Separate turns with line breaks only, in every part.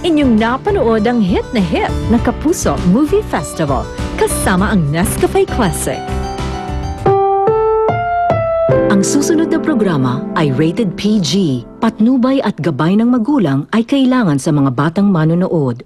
inyong napanood ang hit na Kapuso Movie Festival kasama ang Nescafe Classic. Ang susunod na programa ay rated PG. Patnubay at gabay ng magulang ay kailangan sa mga batang manonood.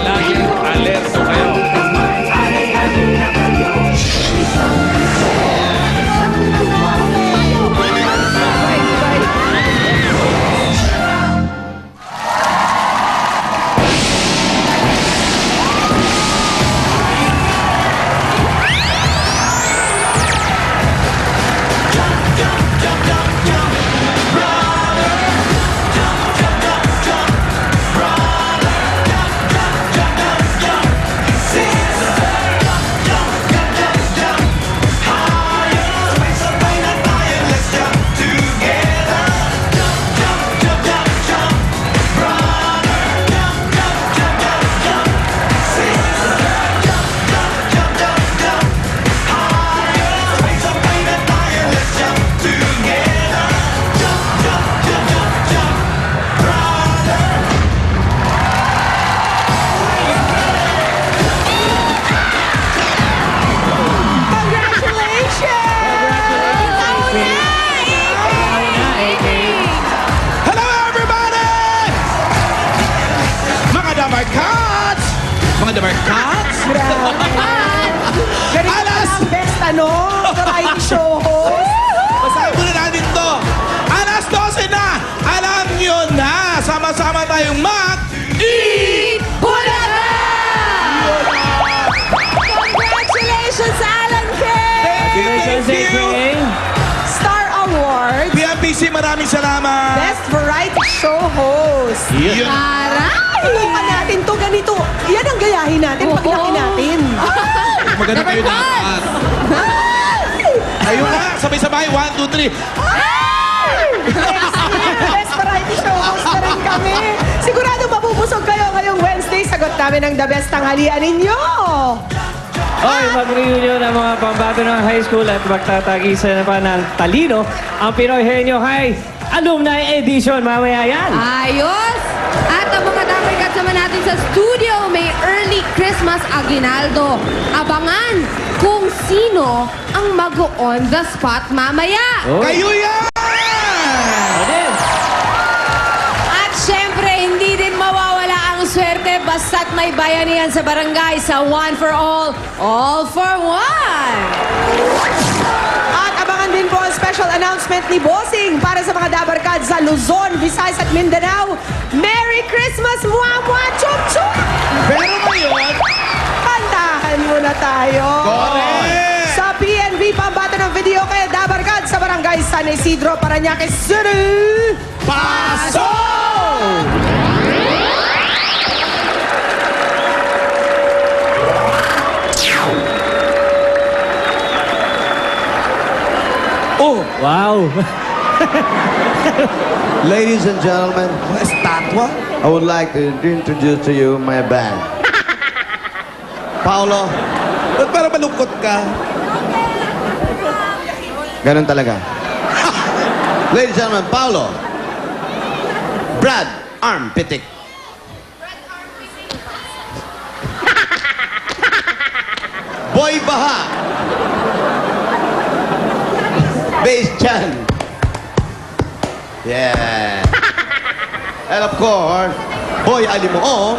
Laging alerto kayo.
Hello everybody! Mga Damar Cats! Mga Damar Cats!
Ganito
Alas!
ang best, variety show host.
Basahin muna natin to. Alas 12 na! Alam nyo na! Sama-sama tayong mag-eat!
Congratulations, Alan K!
Thank you!
Star Award,
PMPC, maraming salamat!
Best Variety Show Host.
Yun.
Tulungan natin to ganito. Yan ang gayahin natin, paglaki natin.
Maganda kayo dapat. Ayun na, sabay-sabay. 1, 2, 3.
Best Variety Show Host na rin kami. Sigurado mabubusog kayo ngayong Wednesday. Sagot namin ang the best tanghalian ninyo.
Hoy, mag-reunion ang mga pambato ng high school at magtatagisan na pa ng talino ang Pinoy Henyo High Alumni Edition. Mamaya yan.
Ayos! At ang mga dapat naman natin sa studio, may early Christmas aguinaldo. Abangan kung sino ang mag-on the spot mamaya.
Oh.
Kayo yan!
Adin.
At syempre, hindi din mawawala ang swerte basta't may bayanihan sa barangay sa One for All for One.
At abangan din po ang special announcement ni Bossing para sa mga Dabarkad sa Luzon, Visayas at Mindanao. Merry Christmas! Mwa-mwa! Chup-chup!
Pero ngayon,
Kantahan muna tayo.
Correct!
Sa PNV, pambato ng video kay Dabarkad sa Barangay San Isidro, Parañaque City.
paso! Oh,
Wow.
Ladies and gentlemen,
estatwa?
I would like to introduce to you my band. Paolo,
Ba't parang malungkot ka?
ganun talaga. Ladies and gentlemen, Paolo, Brad Arm Pitik. Boy Baha. Bass Chan. Yeah. And of course, Boy Alimuong,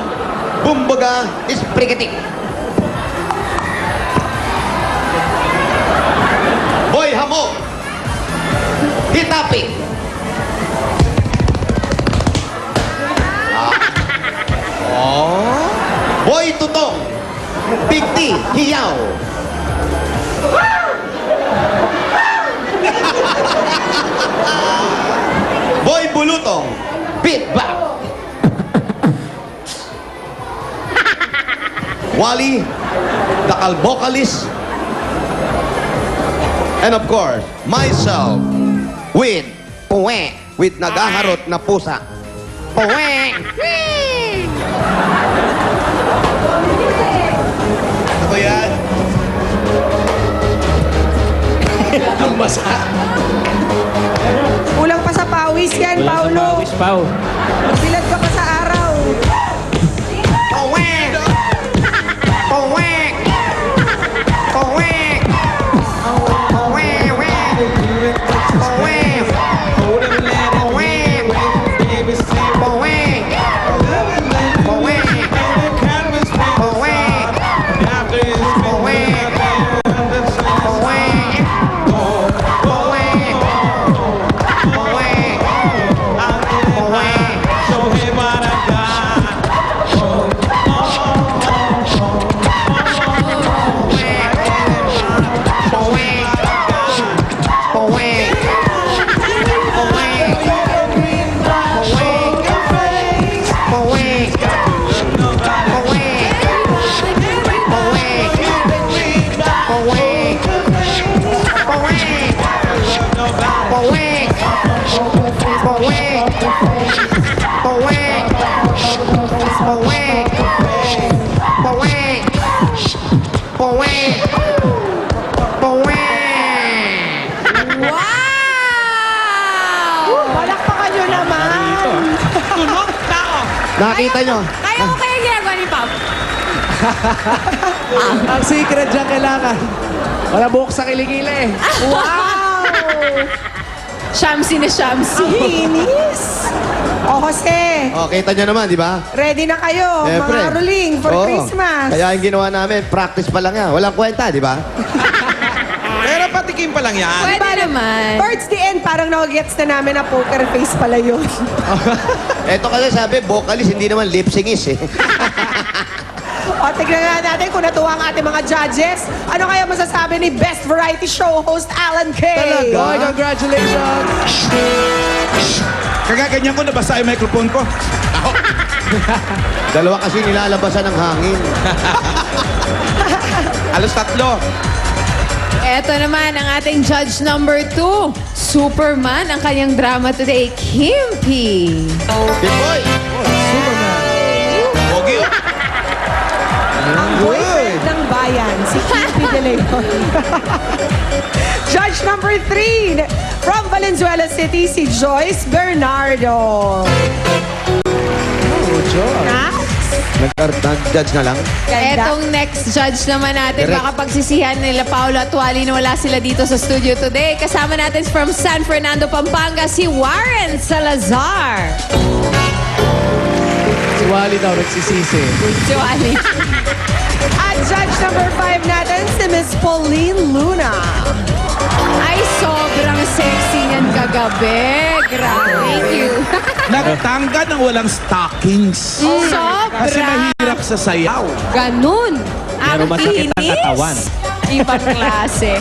Bumbaga Isprigatik. Boy Hamo, Hitapi. Boy Tutong, Bigti Hiyaw. Boy Bulutong, Beatback. Wally, the vocalist. And of course, myself, with nagaharot na pusa. Ako yan. Ang basa.
Kulang pa sa pawis yan,
Wala sa
Paulo.
pawis, Pau.
Bilad ka pa sa araw.
Wow!
Palakpakan nyo naman.
Tunog tao.
Nakita nyo?
Kaya ko kaya ginagawa ni Pao.
Ang secret dyan kailangan. Wala buhok sa kilikili.
Wow!
Shamsi na Shamsi.
Linis. O, Jose,
Oh, kita nyo naman, di ba?
ready na kayo,
Siyempre.
mga ruling, for
Oo.
Christmas.
Kaya yung ginawa namin, practice pa lang yan. Walang kwenta, di ba?
Pero patikim pa lang yan.
Pwede naman.
Towards the end, parang nag-gets na namin na poker face pala yun.
Eto kasi sabi, vocalist, hindi naman lip-singis eh.
O, tignan nga natin kung natuwa ang ating mga judges. Ano kaya masasabi ni Best Variety Show host Alan K?
Boy, congratulations.
Kagaganyan ko, nabasa yung microphone ko.
Dalawa kasi nilalabasan ng hangin.
Alos tatlo.
Eto naman ang ating judge number 2. Superman ang kanyang drama today, Kim P.
Good boy!
Pogi.
Ang boyfriend ng bayan, si Kipi De Leon. Judge number 3, from Valenzuela City, si Joyce Bernardo. Na?
Nag-judge na lang.
Ganda.
Etong next judge naman natin,
Direct.
baka pagsisihan nila Paolo at Wally na wala sila dito sa studio today. Kasama natin from San Fernando, Pampanga, si Warren Salazar.
Si Wally daw nagsisisi.
Si Wally.
At judge number 5 natin, si Miss Pauline Luna.
Ay, sobrang sexy niyan kagabi. Grabe. Thank you.
Nagtangga ng walang stockings.
Sobra.
Kasi mahirap sa sayaw.
Ganun.
Pero
Ang
masakit ang
kinis.
katawan.
Ibang klase.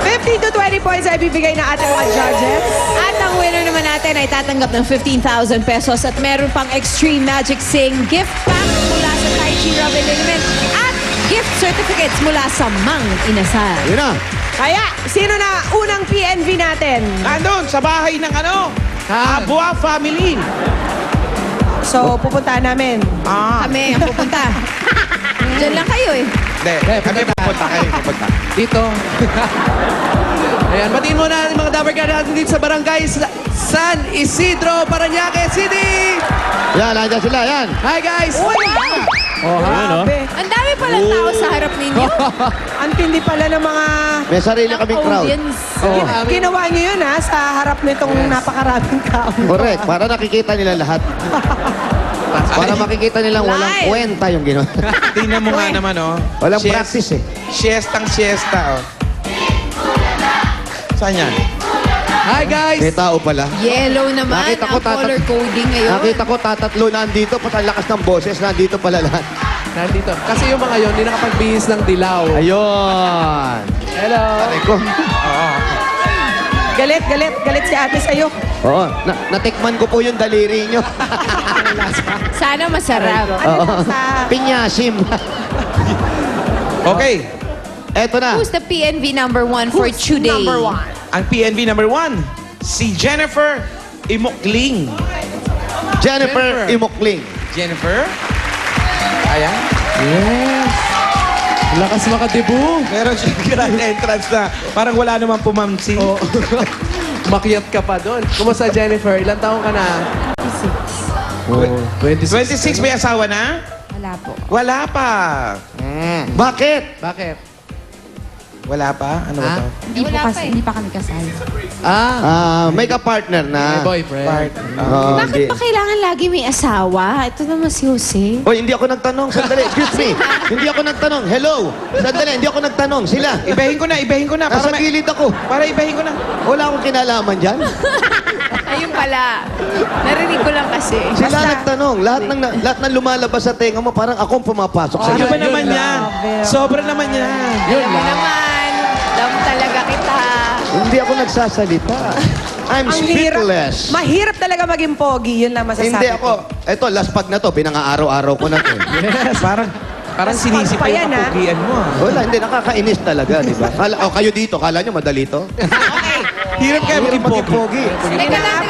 15 to 20 points ay bibigay ng ating mga judges.
At ang winner naman natin ay tatanggap ng 15,000 pesos at meron pang Extreme Magic Sing gift pack mula sa Tai Chi Rub Element at gift certificates mula sa Mang Inasal.
Yun na.
Kaya, sino na unang PNV natin?
Andun, sa bahay ng ano? Abua family.
So, pupuntahan namin.
Kami ang pupunta. Diyan lang kayo eh.
Hindi, kami pupunta kayo. Pupunta.
Dito. Ayan, batiin muna natin mga Dabber Cats natin dito sa barangay San Isidro, Parañaque City.
Yan, nandiyan sila, yan.
Hi guys.
Oh, ano?
Grabe.
Ang dami palang tao sa harap ninyo.
Ang tindi pala ng mga
May sarili
Ng
kaming crowd.
audience.
ginawa niyo yun ha, sa harap nitong napakaraming tao.
Correct, para nakikita nila lahat. Para makikita nilang walang
Live.
kwenta yung ginawa.
Tingnan mo nga naman, oh.
Walang
Siest-
practice eh.
Siestang-siesta, oh. Saan yan?
Hi guys.
May tao pala.
Yellow naman
Nakita ko
ang color coding ngayon.
Nakita ko tatatlo nandito, pati ang lakas ng boses, nandito pala lahat.
Nandito. Kasi yung mga yon, hindi nakapagbihis ng dilaw.
Ayun.
Hello.
Aray ko.
Galit si ate sa'yo.
Oo, natikman ko po yung daliri nyo.
Sana masarap.
Ano lang sa...
Pinyasim.
Okay.
Eto na.
Who's the PNV number 1 for
Who's
today?
number 1?
Ang PNV number 1, si Jennifer Imokling.
Jennifer Imokling.
Jennifer? Ayan.
Yes. Lakas makadebu.
Meron siyang grand entrance na parang wala namang pumamsi.
Oh. Makiat ka pa doon. Kumusta, Jennifer? Ilang taong ka na? 26.
26, may asawa na?
Wala po.
Wala pa.
Bakit?
Bakit?
Wala pa? Ano ba
Ah?
to?
Hindi pa kami kasal.
May ka-partner na.
My boyfriend.
Part.
Oh,
Bakit
hindi.
ba kailangan lagi may asawa? Ito naman si Jose.
Oy, hindi ako nagtanong. Sandali, excuse me. Hindi ako nagtanong. Hello. Sandali, hindi ako nagtanong. Sila.
Ibahin ko na.
Nasa gilid ako.
Para ibahin ko na.
Wala akong kinalaman dyan.
Ayun pala. Narinig ko lang kasi.
Sila nagtanong. Lahat ng lumalabas sa tenga mo, parang akong pumapasok sa
Ano
iyo.
ba naman yan? Sobra naman yan.
Alam mo naman. Alam talaga kita.
Hindi ako nagsasalita. I'm
Ang hirap.
speechless.
Mahirap talaga maging pogi. Yun lang masasabi
Hindi
ko.
ako. Ito, last pag na to, pinanga-araw-araw ko na to.
Yes, parang
Mas
sinisip
pag pa
pa
yan,
yung kapugian mo. ah.
Wala, hindi. Nakakainis talaga, di ba? Kayo dito, kala nyo madali to?
Hirap kaya maging pogi.
Pogi.
Teka lang,